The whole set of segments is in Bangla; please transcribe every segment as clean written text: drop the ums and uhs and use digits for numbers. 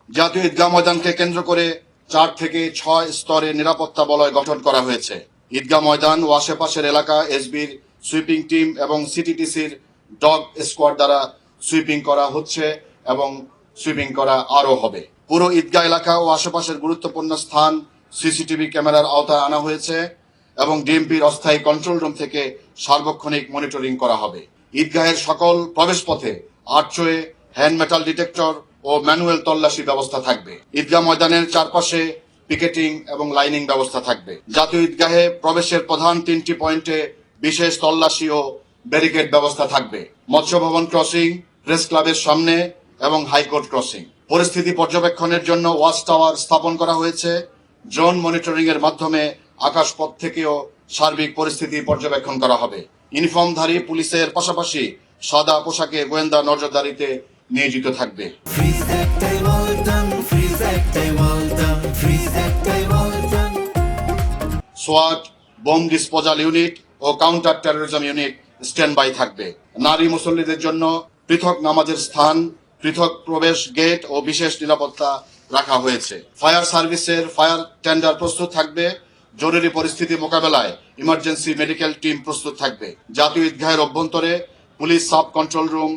জাতীয় ঈদগাহ ময়দানকে কেন্দ্র করে 4 থেকে 6 স্তরে নিরাপত্তা বলয় গঠন করা হয়েছে। ঈদগাহ ময়দান ও আশেপাশের এলাকা এসবির সুইপিং টিম এবং সিটিটিসির ডগ স্কোয়াড দ্বারা সুইপিং করা হচ্ছে এবং সুইপিং করা আরও হবে। পুরো ঈদগাহ এলাকা ও আশেপাশের গুরুত্বপূর্ণ স্থান সিসিটিভি ক্যামেরার আওতায় আনা হয়েছে এবং ডিএমপির অস্থায়ী কন্ট্রোল রুম থেকে সার্বক্ষণিক মনিটরিং করা হবে। ঈদগাহের সকল প্রবেশপথে আর্চওয়ে, হ্যান্ড মেটাল ডিটেক্টর ও ম্যানুয়াল তল্লাশি ব্যবস্থা থাকবে। ঈদগাহ ময়দানের চারপাশে পিকেটিং এবং লাইনিং ব্যবস্থা থাকবে। জাতীয় ঈদগাহে প্রবেশের প্রধান 3টি পয়েন্টে বিশেষ তল্লাশি ও ব্যারিকেড ব্যবস্থা থাকবে। মৎস্য ভবন ক্রসিং, প্রেস ক্লাবের সামনে এবং হাইকোর্ট ক্রসিং। পরিস্থিতি পর্যবেক্ষণের জন্য ওয়াচ টাওয়ার স্থাপন করা হয়েছে। ড্রোন মনিটরিং এর মাধ্যমে আকাশপথ থেকেও সার্বিক পরিস্থিতি পর্যবেক্ষণ করা হবে। ইউনিফর্মধারী পুলিশের পাশাপাশি সাদা পোশাকে গোয়েন্দা নজরদারিতে নিয়োজিত থাকবে। সোয়াট, বোম ডিসপোজাল ইউনিট ও counter terrorism unit stand by থাকবে। নারী মুসল্লিদের জন্য পৃথক নামাজের স্থান, পৃথক প্রবেশ গেট ও বিশেষ নিরাপত্তা রাখা হয়েছে। ফায়ার সার্ভিসের ফায়ার টেন্ডার প্রস্তুত থাকবে। জরুরি পরিস্থিতি মোকাবেলায় ইমার্জেন্সি মেডিকেল টিম প্রস্তুত থাকবে। জাতীয় ঈদগাহের অভ্যন্তরে police sub control room,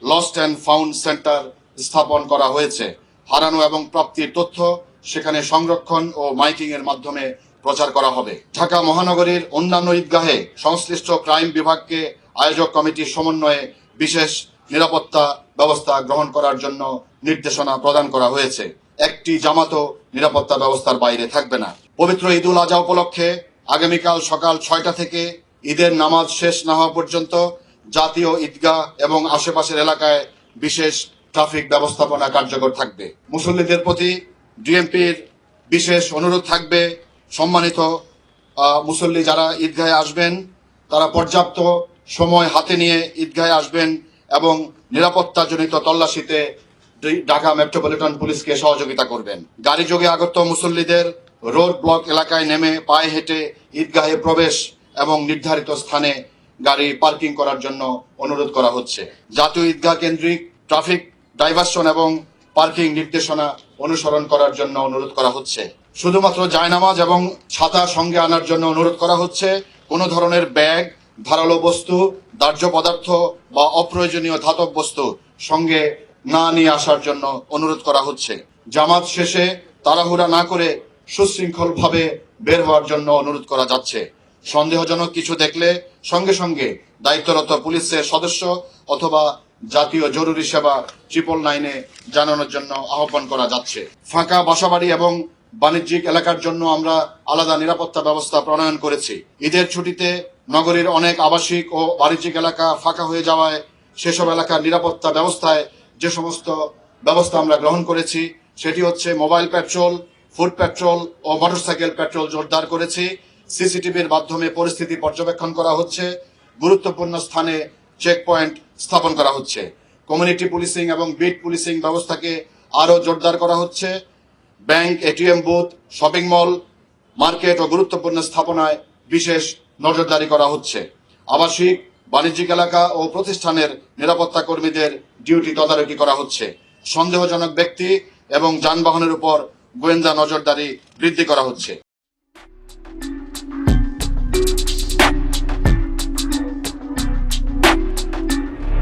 lost and found centre স্থাপন করা হয়েছে। হারানো এবং প্রাপ্তির তথ্য সেখানে সংরক্ষণ ও মাইকিং এর মাধ্যমে প্রচার করা হবে। ঢাকা মহানগরীর অন্যান্য ঈদগাহে সংশ্লিষ্ট ক্রাইম বিভাগকে আয়োজক কমিটির সমন্বয়ে বিশেষ নিরাপত্তা ব্যবস্থা গ্রহণ করার জন্য নির্দেশনা প্রদান করা হয়েছে। একটি জামাতও নিরাপত্তা ব্যবস্থার বাইরে থাকবে না। পবিত্র ঈদ উল আজহা উপলক্ষে আগামীকাল সকাল 6টা থেকে ঈদের নামাজ শেষ না হওয়া পর্যন্ত জাতীয় ঈদগাহ এবং আশেপাশের এলাকায় বিশেষ ট্রাফিক ব্যবস্থাপনা কার্যকর থাকবে। মুসল্লিদের প্রতি ডিএমপির বিশেষ অনুরোধ থাকবে, সম্মানিত মুসল্লি যারা ঈদগাহে আসবেন তারা পর্যাপ্ত সময় হাতে নিয়ে ঈদগাহে আসবেন এবং নিরাপত্তাজনিত তল্লাশিতে ঢাকা মেট্রোপলিটন পুলিশকে সহযোগিতা করবেন। গাড়ি যোগে আগত মুসল্লিদের রোড ব্লক এলাকায় নেমে পায়ে হেঁটে ঈদগাহে প্রবেশ এবং নির্ধারিত স্থানে গাড়ি পার্কিং করার জন্য অনুরোধ করা হচ্ছে। জাতীয় ঈদগাহ কেন্দ্রিক ট্রাফিক ডাইভারশন এবং পার্কিং নির্দেশনা অনুসরণ করার জন্য অনুরোধ করা হচ্ছে। শুধুমাত্র জায়নামাজ এবং ছাতা সঙ্গে আনার জন্য অনুরোধ করা হচ্ছে। কোনো ধরনের ব্যাগ, ধারালো বস্তু, দাহ্য পদার্থ বা অপ্রয়োজনীয় ধাতব বস্তু সঙ্গে না নিয়ে আসার জন্য অনুরোধ করা হচ্ছে। জামাত শেষে তাড়াহুড়া না করে সুশৃঙ্খলভাবে বের হওয়ার জন্য অনুরোধ করা যাচ্ছে। সন্দেহজনক কিছু দেখলে সঙ্গে সঙ্গে দায়িত্বরত পুলিশের সদস্য অথবা জাতীয় জরুরি সেবা 999-এ জানানোর জন্য আহ্বান করা যাচ্ছে। ফাঁকা বাসাবাড়ি এবং বাণিজ্যিক এলাকার জন্য আমরা আলাদা নিরাপত্তা ব্যবস্থা প্রণয়ন করেছি। ঈদের ছুটিতে নগরীর অনেক আবাসিক ও বাণিজ্যিক এলাকা ফাঁকা হয়ে যাওয়ায় সেসব এলাকার নিরাপত্তা ব্যবস্থায় যে সমস্ত ব্যবস্থা আমরা গ্রহণ করেছি সেটি হচ্ছে মোবাইল পেট্রোল, ফুট পেট্রোল ও মোটরসাইকেল পেট্রোল জোরদার করেছি। সিসিটিভির মাধ্যমে পরিস্থিতি পর্যবেক্ষণ করা হচ্ছে। গুরুত্বপূর্ণ স্থানে চেক পয়েন্ট স্থাপন করা হচ্ছে। কমিউনিটি পুলিশিং এবং বিট পুলিশিং ব্যবস্থাকে আরও জোরদার করা হচ্ছে। Bank, ATM booth, shopping mall, market ও গুরুত্বপূর্ণ স্থাপনায় বিশেষ নজরদারি করা হচ্ছে। আবাসিক, বাণিজ্যিক এলাকা ও প্রতিষ্ঠানের নিরাপত্তা কর্মীদের ডিউটি তদারকি করা হচ্ছে। সন্দেহজনক ব্যক্তি এবং যানবাহনের উপর গোয়েন্দা নজরদারি বৃদ্ধি করা হচ্ছে।